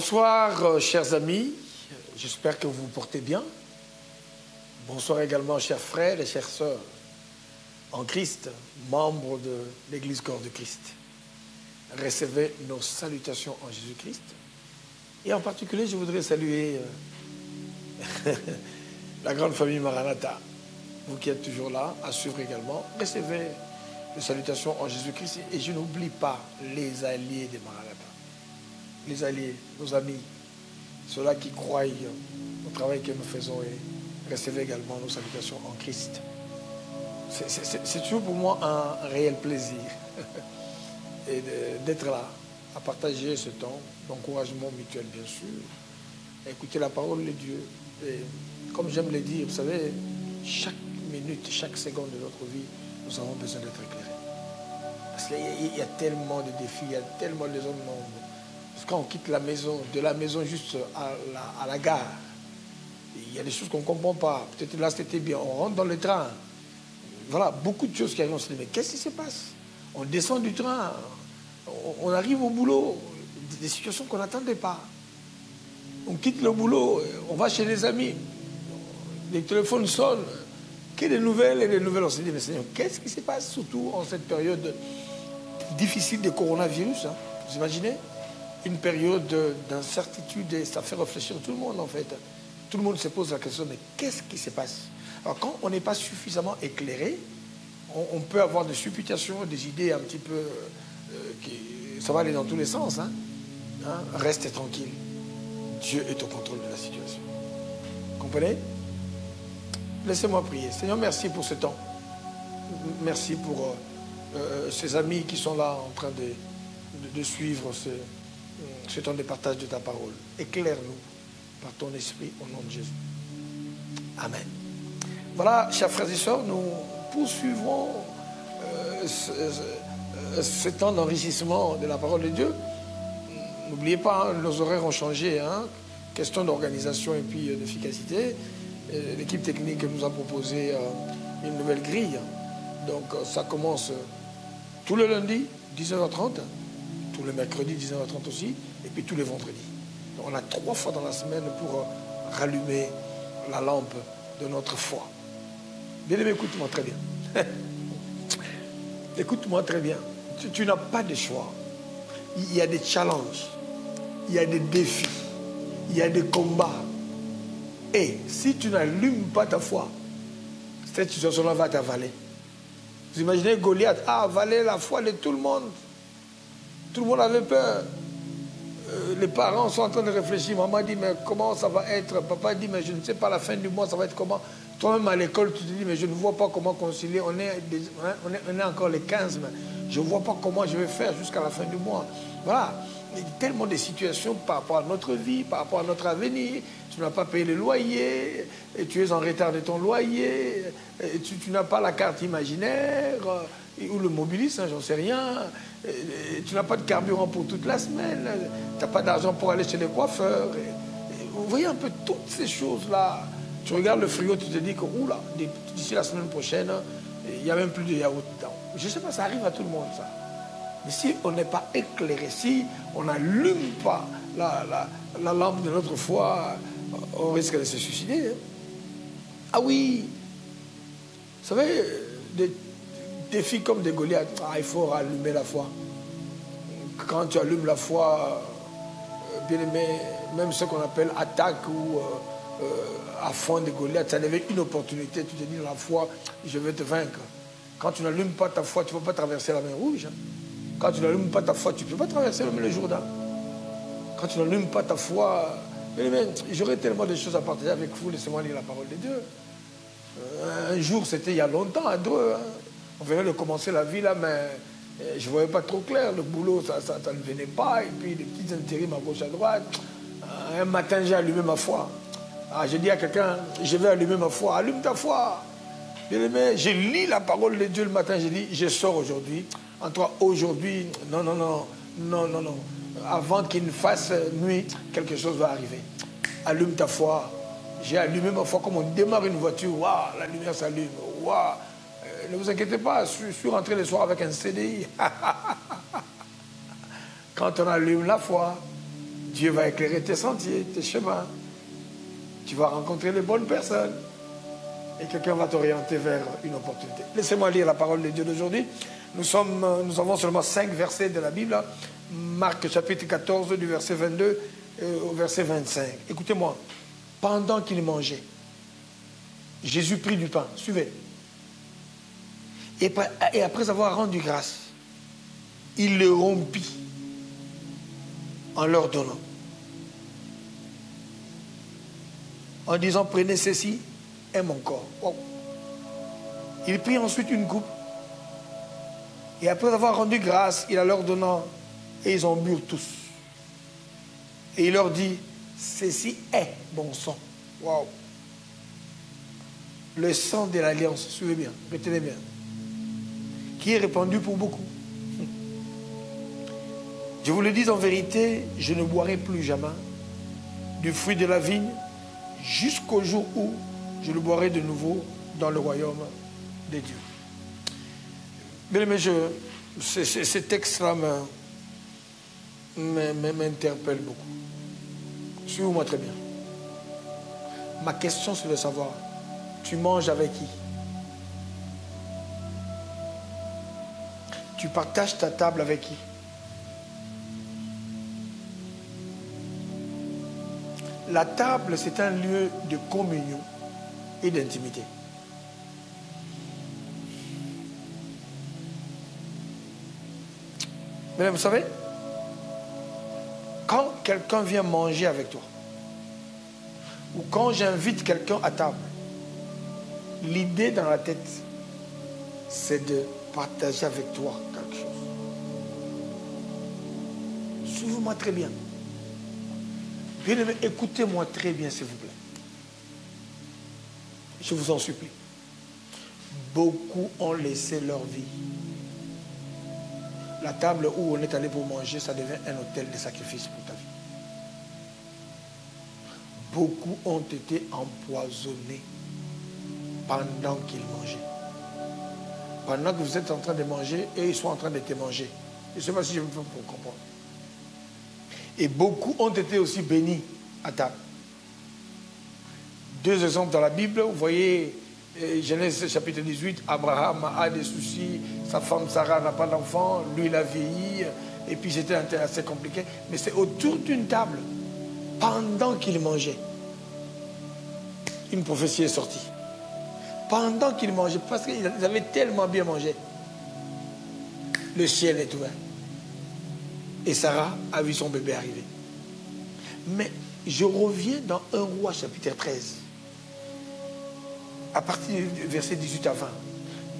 Bonsoir, chers amis. J'espère que vous vous portez bien. Bonsoir également, chers frères et chères sœurs en Christ, membres de l'Église Corps de Christ. Recevez nos salutations en Jésus-Christ. Et en particulier, je voudrais saluer la grande famille Maranatha. Vous qui êtes toujours là, à suivre également. Recevez les salutations en Jésus-Christ. Et je n'oublie pas les alliés des Maranatha. Les alliés, nos amis, ceux-là qui croient au travail que nous faisons, et recevez également nos salutations en Christ. C'est toujours pour moi un réel plaisir d'être là, à partager ce temps d'encouragement mutuel, bien sûr, à écouter la parole de Dieu. Et comme j'aime le dire, vous savez, chaque minute, chaque seconde de notre vie, nous avons besoin d'être éclairés. Parce qu'il y a tellement de défis, il y a tellement de zones d'ombre. Parce que quand on quitte la maison, de la maison juste à la gare, il y a des choses qu'on ne comprend pas. Peut-être là c'était bien, on rentre dans le train. Voilà, beaucoup de choses qui arrivent. On se dit, mais qu'est-ce qui se passe? On descend du train, on arrive au boulot, des situations qu'on n'attendait pas. On quitte le boulot, on va chez les amis, les téléphones sonnent, qu'il y ait des nouvelles et des nouvelles. On se dit, mais Seigneur, qu'est-ce qui se passe, surtout en cette période difficile de coronavirus, hein? Vous imaginez? Une période d'incertitude, et ça fait réfléchir tout le monde en fait. Tout le monde se pose la question, mais qu'est-ce qui se passe? Alors quand on n'est pas suffisamment éclairé, on peut avoir des supputations, des idées un petit peu... ça va aller dans tous les sens. Hein? Restez tranquille. Dieu est au contrôle de la situation. Comprenez? Laissez-moi prier. Seigneur, merci pour ce temps. Merci pour ces amis qui sont là en train de suivre ce temps de partage de ta parole. Éclaire-nous par ton esprit au nom de Jésus. Amen. Voilà, chers frères et sœurs, nous poursuivrons ce temps d'enrichissement de la parole de Dieu. N'oubliez pas, hein, nos horaires ont changé. Hein, question d'organisation et puis d'efficacité. L'équipe technique nous a proposé une nouvelle grille. Donc ça commence tous les lundis, 19h30. Tous les mercredis, 19h30 aussi, et puis tous les vendredis. Donc on a 3 fois dans la semaine pour rallumer la lampe de notre foi. Bien-aimé, écoute-moi très bien. Écoute-moi très bien. Tu n'as pas de choix. Il y a des challenges, il y a des défis, il y a des combats. Et si tu n'allumes pas ta foi, cette situation-là va t'avaler. Vous imaginez Goliath a avalé la foi de tout le monde. Tout le monde avait peur. Les parents sont en train de réfléchir. Maman dit, mais comment ça va être? Papa dit, mais je ne sais pas, la fin du mois, ça va être comment? Toi-même à l'école, tu te dis, mais je ne vois pas comment concilier. On est encore les 15, mais je ne vois pas comment je vais faire jusqu'à la fin du mois. Voilà. Il y a tellement de situations par rapport à notre vie, par rapport à notre avenir. Tu n'as pas payé le loyer, et tu es en retard de ton loyer, et tu n'as pas la carte imaginaire, ou le mobilisme, hein, j'en sais rien. Tu n'as pas de carburant pour toute la semaine, tu n'as pas d'argent pour aller chez les coiffeurs. Vous voyez un peu toutes ces choses-là. Tu regardes le frigo, tu te dis que oula, d'ici la semaine prochaine, il n'y a même plus de yaourt dedans. Je ne sais pas, ça arrive à tout le monde, ça. Mais si on n'est pas éclairé, si on n'allume pas la lampe de notre foi, on risque de se suicider. Hein. Ah oui, vous savez, des défis comme des Goliaths, il faut rallumer la foi. Quand tu allumes la foi, bien aimé, même ce qu'on appelle attaque ou affront de Goliath, ça devient une opportunité. Tu te dis, la foi, je vais te vaincre. Quand tu n'allumes pas ta foi, tu ne peux pas traverser la mer Rouge. Hein. Quand tu n'allumes pas ta foi, tu ne peux pas traverser même le Jourdain. Quand tu n'allumes pas ta foi, bien aimé, j'aurais tellement de choses à partager avec vous. Laissez-moi lire la parole de Dieu. Un jour, c'était il y a longtemps, à Dreux. Hein. On venait de commencer la vie là, mais je ne voyais pas trop clair. Le boulot, ça ne venait pas. Et puis des petits intérims à gauche, à droite. Un matin, j'ai allumé ma foi. J'ai dit à quelqu'un, je vais allumer ma foi. Allume ta foi. Bien aimé, j'ai lu la parole de Dieu le matin. J'ai dit, je sors aujourd'hui. Entre aujourd'hui, non. Avant qu'il ne fasse nuit, quelque chose va arriver. Allume ta foi. J'ai allumé ma foi comme on démarre une voiture. Waouh, la lumière s'allume. Waouh. Ne vous inquiétez pas, je suis rentré le soir avec un CDI. Quand on allume la foi, Dieu va éclairer tes sentiers, tes chemins. Tu vas rencontrer les bonnes personnes. Et quelqu'un va t'orienter vers une opportunité. Laissez-moi lire la parole de Dieu d'aujourd'hui. Nous avons seulement 5 versets de la Bible. Marc chapitre 14, du verset 22 au verset 25. Écoutez-moi. Pendant qu'il mangeait, Jésus prit du pain. Suivez. Et après avoir rendu grâce, il le rompit en leur donnant. En disant, prenez ceci, est mon corps. Wow. Il prit ensuite une coupe. Et après avoir rendu grâce, il la leur donnant. Et ils en burent tous. Et il leur dit, ceci est mon sang. Wow. Le sang de l'alliance, suivez bien, retenez bien. Qui est répandu pour beaucoup. Je vous le dis en vérité, je ne boirai plus jamais du fruit de la vigne jusqu'au jour où je le boirai de nouveau dans le royaume de Dieu. Bien, mais ce texte-là m'interpelle beaucoup. Suivez-moi très bien. Ma question, c'est de savoir, tu manges avec qui? Tu partages ta table avec qui? La table, c'est un lieu de communion et d'intimité. Mais vous savez, quand quelqu'un vient manger avec toi, ou quand j'invite quelqu'un à table, l'idée dans la tête, c'est de partager avec toi quelque chose. Suivez-moi très bien. Bien-aimé, écoutez-moi très bien, s'il vous plaît. Je vous en supplie. Beaucoup ont laissé leur vie. La table où on est allé pour manger, ça devient un hôtel de sacrifice pour ta vie. Beaucoup ont été empoisonnés pendant qu'ils mangeaient. Pendant que vous êtes en train de manger, et ils sont en train de te manger. Je ne sais pas si je me fais pour comprendre. Et beaucoup ont été aussi bénis à table. 2 exemples dans la Bible, vous voyez, Genèse chapitre 18, Abraham a des soucis, sa femme Sarah n'a pas d'enfant, lui il a vieilli, et puis c'était assez compliqué. Mais c'est autour d'une table, pendant qu'il mangeait, une prophétie est sortie. Pendant qu'il mangeait, parce qu'ils avaient tellement bien mangé, le ciel est ouvert. Et Sarah a vu son bébé arriver. Mais je reviens dans 1 Roi chapitre 13. À partir du verset 18 à 20.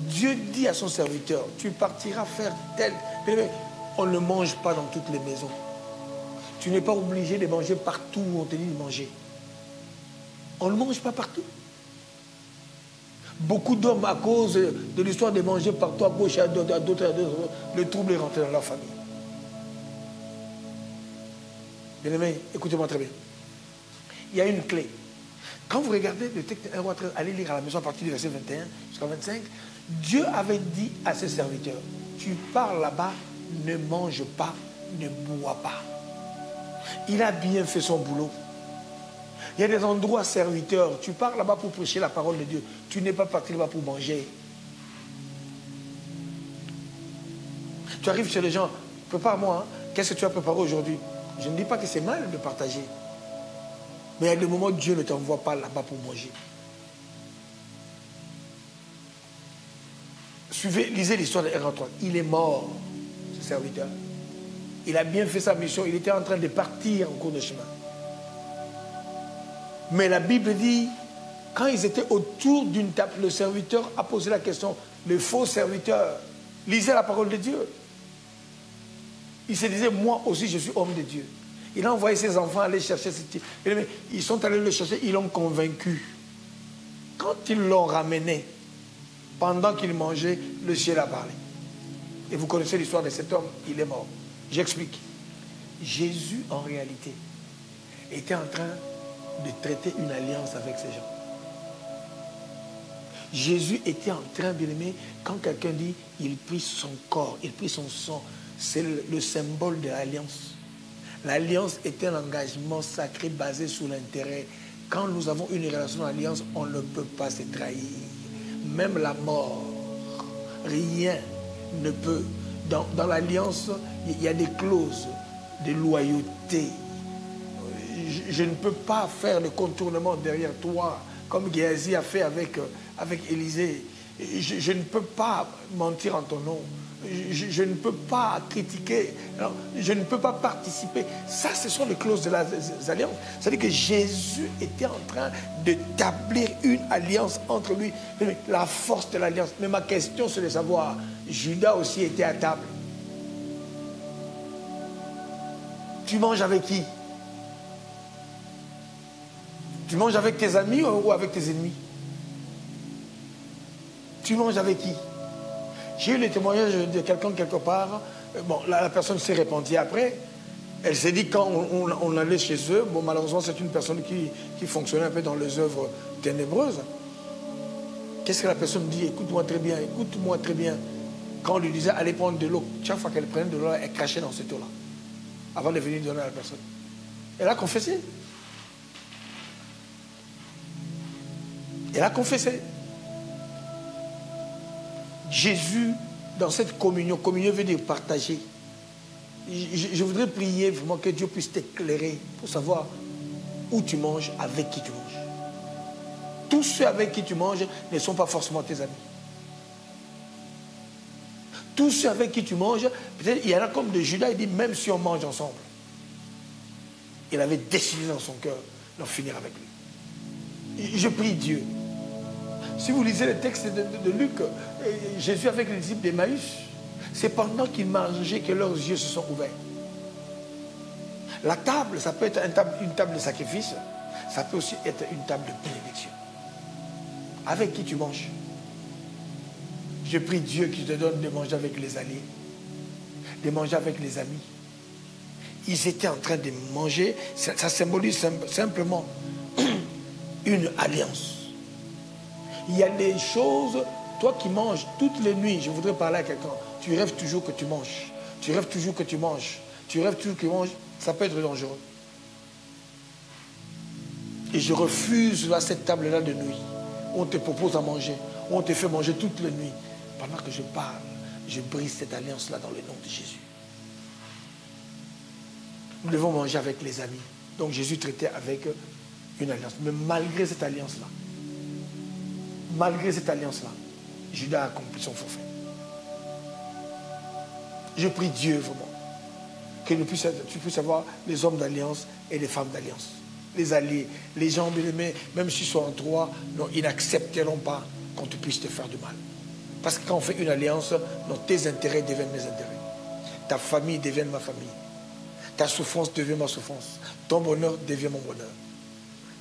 Dieu dit à son serviteur, tu partiras faire tel... On ne mange pas dans toutes les maisons. Tu n'es pas obligé de manger partout où on te dit de manger. On ne mange pas partout. Beaucoup d'hommes, à cause de l'histoire de manger partout à gauche et à d'autres, le trouble est rentré dans leur famille. Bien-aimés, écoutez-moi très bien. Il y a une clé. Quand vous regardez le texte de 1 Roi 13, allez lire à la maison à partir du verset 21 jusqu'à 25, Dieu avait dit à ses serviteurs, tu pars là-bas, ne mange pas, ne bois pas. Il a bien fait son boulot. Il y a des endroits serviteurs, tu pars là-bas pour prêcher la parole de Dieu, tu n'es pas parti là-bas pour manger. Tu arrives chez les gens, prépare-moi, hein, qu'est-ce que tu as préparé aujourd'hui? Je ne dis pas que c'est mal de partager. Mais à des moments, Dieu ne t'envoie pas là-bas pour manger. Suivez, lisez l'histoire de R3. Il est mort, ce serviteur. Il a bien fait sa mission. Il était en train de partir en cours de chemin. Mais la Bible dit, quand ils étaient autour d'une table, le serviteur a posé la question, le faux serviteur, lisez la parole de Dieu. Il se disait, moi aussi je suis homme de Dieu. Il a envoyé ses enfants aller chercher ce type. Ils sont allés le chercher, ils l'ont convaincu. Quand ils l'ont ramené, pendant qu'il mangeait, le ciel a parlé. Et vous connaissez l'histoire de cet homme, il est mort. J'explique. Jésus, en réalité, était en train de traiter une alliance avec ces gens. Jésus était en train, bien aimé, quand quelqu'un dit, il prit son corps, il prit son sang, c'est le symbole de l'alliance. L'alliance est un engagement sacré basé sur l'intérêt. Quand nous avons une relation d'alliance, on ne peut pas se trahir. Même la mort, rien ne peut. Dans l'alliance, il y a des clauses de loyauté. Je ne peux pas faire le contournement derrière toi, comme Géasi a fait avec Élisée. Je ne peux pas mentir en ton nom. Je ne peux pas critiquer. Alors, je ne peux pas participer. Ça, ce sont les clauses de l'alliance. C'est-à-dire que Jésus était en train d'établir une alliance entre lui. La force de l'alliance. Mais ma question, c'est de savoir, Judas aussi était à table. Tu manges avec qui? Tu manges avec tes amis ou avec tes ennemis? Tu manges avec qui? J'ai eu le témoignage de quelqu'un quelque part. Bon, la personne s'est répandue après. Elle s'est dit quand on allait chez eux, bon, malheureusement, c'est une personne qui fonctionnait un peu dans les œuvres ténébreuses. Qu'est-ce que la personne dit? Écoute-moi très bien, écoute-moi très bien. Quand on lui disait, allez prendre de l'eau, chaque fois qu'elle prenait de l'eau, elle crachait dans cette eau-là, avant de venir donner à la personne. Elle a confessé. Elle a confessé. Jésus, dans cette communion veut dire partager. Je voudrais prier vraiment que Dieu puisse t'éclairer pour savoir où tu manges, avec qui tu manges. Tous ceux avec qui tu manges ne sont pas forcément tes amis. Tous ceux avec qui tu manges, peut-être il y en a comme de Judas, il dit même si on mange ensemble. Il avait décidé dans son cœur d'en finir avec lui. Je prie Dieu. Si vous lisez le texte de Luc, Jésus avec les disciples d'Emmaüs, c'est pendant qu'ils mangeaient que leurs yeux se sont ouverts. La table, ça peut être une table de sacrifice, ça peut aussi être une table de bénédiction. Avec qui tu manges? Je prie Dieu qui te donne de manger avec les alliés, de manger avec les amis. Ils étaient en train de manger, ça symbolise simplement une alliance. Il y a des choses, toi qui manges toutes les nuits, je voudrais parler à quelqu'un, tu rêves toujours que tu manges, tu rêves toujours que tu manges, tu rêves toujours que tu manges, ça peut être dangereux. Et je refuse à cette table-là de nuit, où on te propose à manger, où on te fait manger toutes les nuits. Pendant que je parle, je brise cette alliance-là dans le nom de Jésus. Nous devons manger avec les amis. Donc Jésus traitait avec une alliance. Mais malgré cette alliance-là, Judas a accompli son forfait. Je prie Dieu vraiment que tu puisses avoir les hommes d'alliance et les femmes d'alliance. Les alliés, les gens bien-aimés, même s'ils sont en toi, non, ils n'accepteront pas qu'on te puisse te faire du mal. Parce que quand on fait une alliance, non, tes intérêts deviennent mes intérêts. Ta famille devient ma famille. Ta souffrance devient ma souffrance. Ton bonheur devient mon bonheur.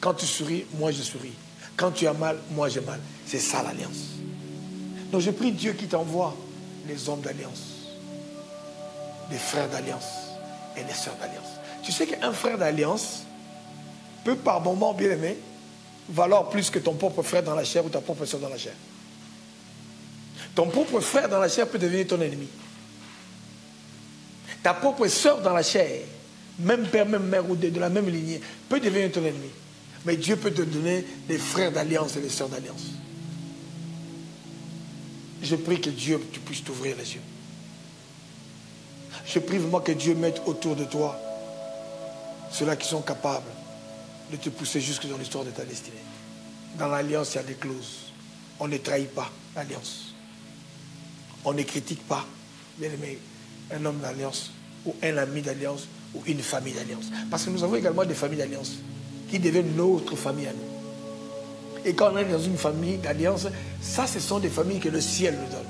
Quand tu souris, moi je souris. Quand tu as mal, moi j'ai mal. C'est ça l'alliance. Donc je prie Dieu qui t'envoie les hommes d'alliance, les frères d'alliance et les sœurs d'alliance. Tu sais qu'un frère d'alliance peut par moment, bien aimé, valoir plus que ton propre frère dans la chair ou ta propre sœur dans la chair. Ton propre frère dans la chair peut devenir ton ennemi. Ta propre sœur dans la chair, même père, même mère ou de la même lignée, peut devenir ton ennemi. Mais Dieu peut te donner des frères d'alliance et des sœurs d'alliance. Je prie que Dieu tu puisses t'ouvrir les yeux. Je prie vraiment que Dieu mette autour de toi ceux-là qui sont capables de te pousser jusque dans l'histoire de ta destinée. Dans l'alliance, il y a des clauses. On ne trahit pas l'alliance. On ne critique pas, bien aimé, un homme d'alliance ou un ami d'alliance ou une famille d'alliance. Parce que nous avons également des familles d'alliance qui deviennent notre famille à nous. Et quand on est dans une famille d'alliance, ça, ce sont des familles que le ciel nous donne.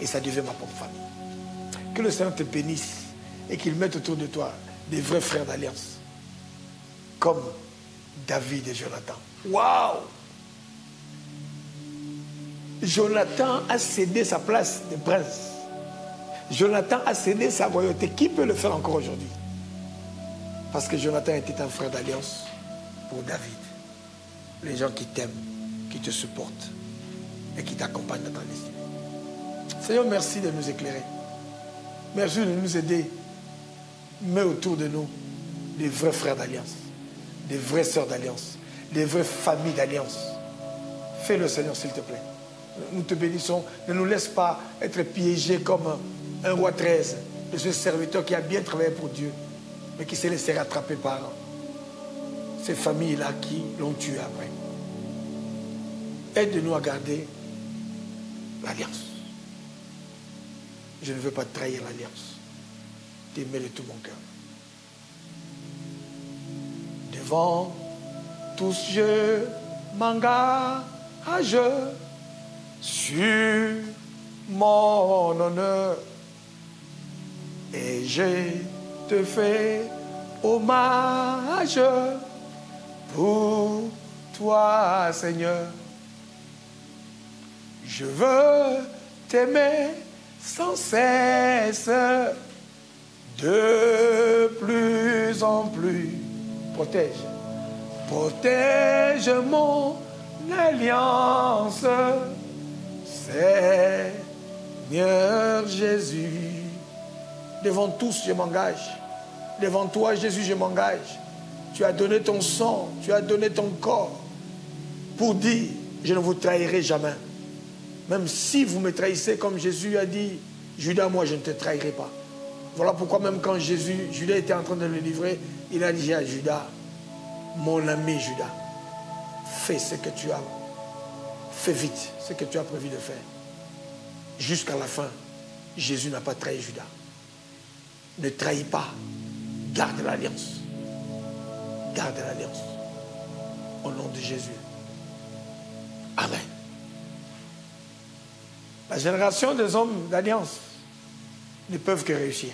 Et ça devient ma propre famille. Que le Seigneur te bénisse et qu'il mette autour de toi des vrais frères d'alliance. Comme David et Jonathan. Waouh! Jonathan a cédé sa place de prince. Jonathan a cédé sa royauté. Qui peut le faire encore aujourd'hui? Parce que Jonathan était un frère d'alliance pour David. Les gens qui t'aiment, qui te supportent et qui t'accompagnent dans ta destinée. Seigneur, merci de nous éclairer. Merci de nous aider. Mets autour de nous des vrais frères d'alliance, des vraies sœurs d'alliance, des vraies familles d'alliance. Fais-le, Seigneur, s'il te plaît. Nous te bénissons. Ne nous laisse pas être piégés comme un roi 13 de ce serviteur qui a bien travaillé pour Dieu, mais qui s'est laissé rattraper par ces familles-là qui l'ont tué après. Aide-nous à garder l'alliance. Je ne veux pas trahir l'alliance. T'aimer de tout mon cœur. Devant tous, je m'engage sur mon honneur et je te fais hommage pour toi, Seigneur. Je veux t'aimer sans cesse, de plus en plus. Protège. Protège mon alliance, Seigneur Jésus. Devant tous, je m'engage. Devant toi, Jésus, je m'engage. Tu as donné ton sang, tu as donné ton corps pour dire, je ne vous trahirai jamais. Même si vous me trahissez, comme Jésus a dit, Judas, moi, je ne te trahirai pas. Voilà pourquoi même quand Judas était en train de le livrer, il a dit à Judas, mon ami Judas, fais ce que tu as, fais vite ce que tu as prévu de faire. Jusqu'à la fin, Jésus n'a pas trahi Judas. Ne trahis pas, garde l'alliance. Garde l'alliance. Au nom de Jésus. Amen. La génération des hommes d'alliance ne peuvent que réussir.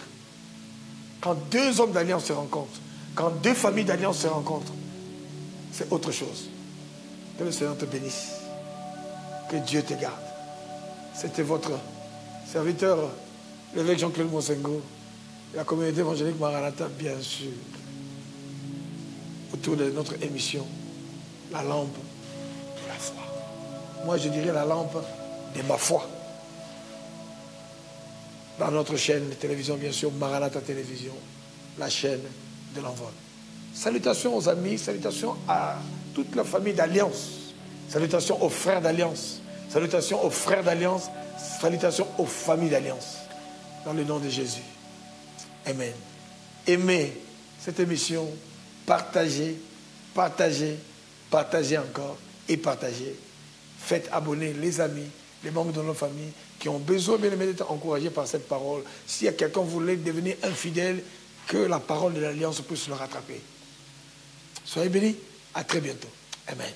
Quand deux hommes d'alliance se rencontrent, quand deux familles d'alliance se rencontrent, c'est autre chose. Que le Seigneur te bénisse. Que Dieu te garde. C'était votre serviteur, l'évêque Jean-Claude Monsengo, la communauté évangélique Maranatha, bien sûr, autour de notre émission, la lampe de la foi. Moi, je dirais la lampe de ma foi. Dans notre chaîne de télévision, bien sûr, Maranatha Télévision, la chaîne de l'envol. Salutations aux amis, salutations à toute la famille d'Alliance, salutations aux frères d'Alliance, salutations aux frères d'Alliance, salutations aux familles d'Alliance. Dans le nom de Jésus. Amen. Aimez cette émission, partagez, partagez, partagez encore et partagez. Faites abonner les amis, les membres de nos familles qui ont besoin bien d'être encouragés par cette parole. S'il y a quelqu'un qui voulait devenir infidèle, que la parole de l'Alliance puisse le rattraper. Soyez bénis. À très bientôt. Amen.